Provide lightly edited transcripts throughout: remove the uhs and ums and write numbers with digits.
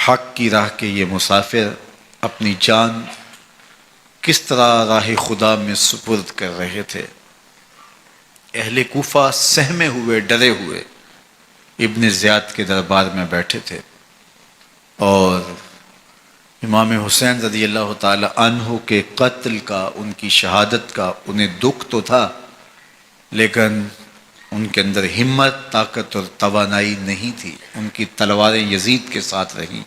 حق کی راہ کے یہ مسافر اپنی جان کس طرح راہ خدا میں سپرد کر رہے تھے۔ اہل کوفہ سہمے ہوئے، ڈرے ہوئے ابن زیاد کے دربار میں بیٹھے تھے، اور امام حسین رضی اللہ تعالی عنہ کے قتل کا، ان کی شہادت کا انہیں دکھ تو تھا، لیکن ان کے اندر ہمت، طاقت اور توانائی نہیں تھی۔ ان کی تلواریں یزید کے ساتھ رہیں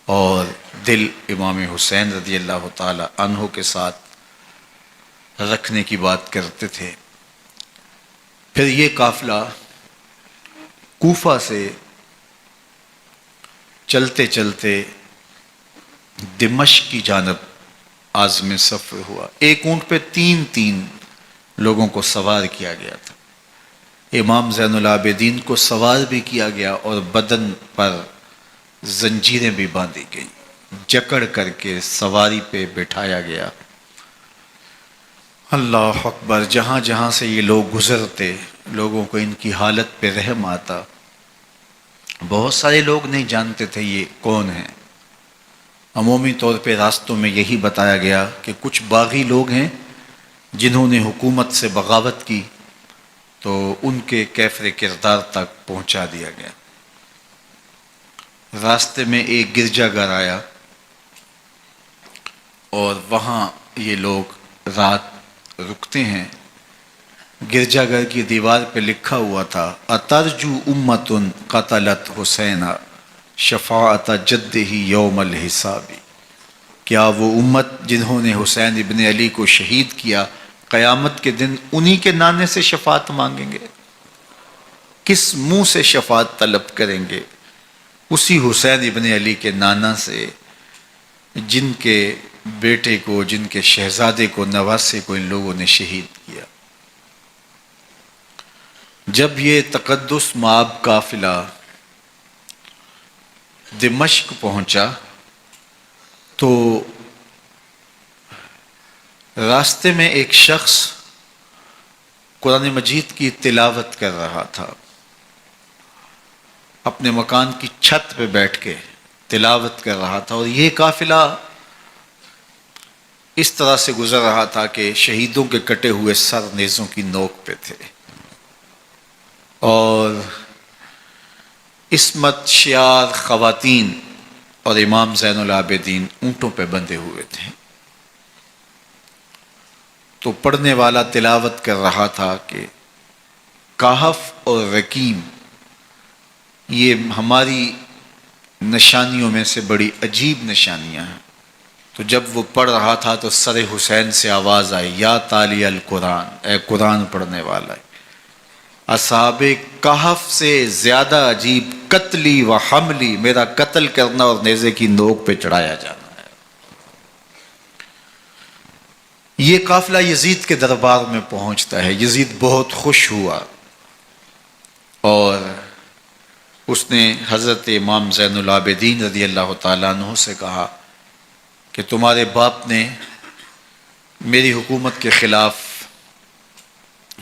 اور دل امام حسین رضی اللہ تعالی عنہ کے ساتھ رکھنے کی بات کرتے تھے۔ پھر یہ قافلہ کوفہ سے چلتے چلتے دمشق کی جانب عازم سفر ہوا۔ ایک اونٹ پہ تین لوگوں کو سوار کیا گیا تھا۔ امام زین العابدین کو سوار بھی کیا گیا اور بدن پر زنجیریں بھی باندھی گئیں، جکڑ کر کے سواری پہ بٹھایا گیا۔ اللہ اکبر! جہاں جہاں سے یہ لوگ گزرتے، لوگوں کو ان کی حالت پہ رحم آتا۔ بہت سارے لوگ نہیں جانتے تھے یہ کون ہیں۔ عمومی طور پہ راستوں میں یہی بتایا گیا کہ کچھ باغی لوگ ہیں جنہوں نے حکومت سے بغاوت کی، تو ان کے کیفر کردار تک پہنچا دیا گیا۔ راستے میں ایک گرجا گھر آیا اور وہاں یہ لوگ رات رکتے ہیں۔ گرجا گھر کی دیوار پہ لکھا ہوا تھا: اترجو امت قتلت حسین شفاعت جدہ یوم الحساب۔ کیا وہ امت جنہوں نے حسین ابن علی کو شہید کیا، قیامت کے دن انہی کے نانے سے شفاعت مانگیں گے؟ کس منہ سے شفاعت طلب کریں گے؟ اسی حسین ابن علی کے نانا سے، جن کے بیٹے کو، جن کے شہزادے کو، نواسے کو ان لوگوں نے شہید کیا۔ جب یہ تقدس مآب قافلہ دمشق پہنچا تو راستے میں ایک شخص قرآن مجید کی تلاوت کر رہا تھا۔ اپنے مکان کی چھت پہ بیٹھ کے تلاوت کر رہا تھا، اور یہ قافلہ اس طرح سے گزر رہا تھا کہ شہیدوں کے کٹے ہوئے سر نیزوں کی نوک پہ تھے، اور عصمت شیار خواتین اور امام زین العابدین اونٹوں پہ بندھے ہوئے تھے۔ تو پڑھنے والا تلاوت کر رہا تھا کہ کہف اور رقیم یہ ہماری نشانیوں میں سے بڑی عجیب نشانیاں ہیں۔ تو جب وہ پڑھ رہا تھا تو سر حسین سے آواز آئی: یا تالی القرآن، اے قرآن پڑھنے والا، اصحاب کہف سے زیادہ عجیب قتلی و حملی، میرا قتل کرنا اور نیزے کی نوک پہ چڑھایا جانا ہے۔ یہ قافلہ یزید کے دربار میں پہنچتا ہے۔ یزید بہت خوش ہوا اور اس نے حضرت امام زین العابدین رضی اللہ تعالیٰ عنہ سے کہا کہ تمہارے باپ نے میری حکومت کے خلاف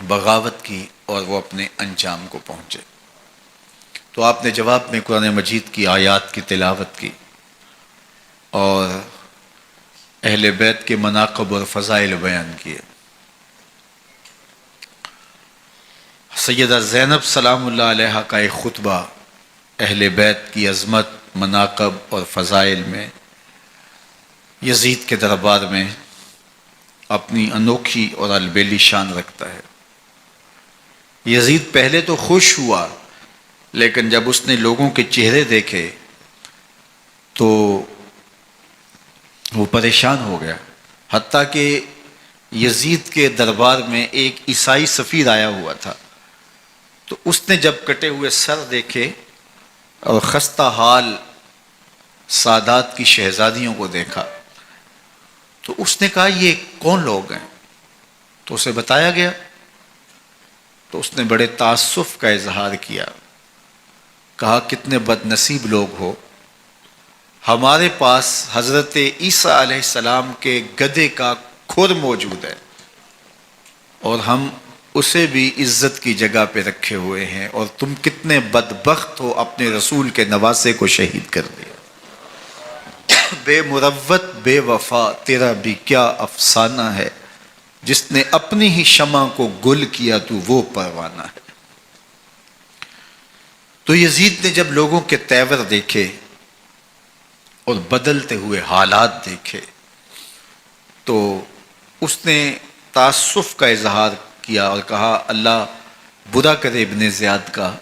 بغاوت کی اور وہ اپنے انجام کو پہنچے۔ تو آپ نے جواب میں قرآن مجید کی آیات کی تلاوت کی اور اہل بیت کے مناقب اور فضائل بیان کیے۔ سیدہ زینب سلام اللہ علیہا کا ایک خطبہ اہل بیت کی عظمت، مناقب اور فضائل میں یزید کے دربار میں اپنی انوکھی اور البیلی شان رکھتا ہے۔ یزید پہلے تو خوش ہوا، لیکن جب اس نے لوگوں کے چہرے دیکھے تو وہ پریشان ہو گیا۔ حتیٰ کہ یزید کے دربار میں ایک عیسائی سفیر آیا ہوا تھا، تو اس نے جب کٹے ہوئے سر دیکھے اور خستہ حال سادات کی شہزادیوں کو دیکھا تو اس نے کہا یہ کون لوگ ہیں؟ تو اسے بتایا گیا، تو اس نے بڑے تاسف کا اظہار کیا، کہا کتنے بد نصیب لوگ ہو، ہمارے پاس حضرت عیسیٰ علیہ السلام کے گدھے کا کھر موجود ہے اور ہم اسے بھی عزت کی جگہ پہ رکھے ہوئے ہیں، اور تم کتنے بدبخت ہو، اپنے رسول کے نواسے کو شہید کر دیا۔ بے مروت بے وفا تیرا بھی کیا افسانہ ہے، جس نے اپنی ہی شمع کو گل کیا تو وہ پروانہ ہے۔ تو یزید نے جب لوگوں کے تیور دیکھے اور بدلتے ہوئے حالات دیکھے تو اس نے تاسف کا اظہار کیا اور کہا اللہ برا کرے ابن زیاد کا،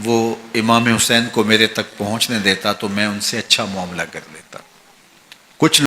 وہ امام حسین کو میرے تک پہنچنے دیتا تو میں ان سے اچھا معاملہ کر لیتا۔ کچھ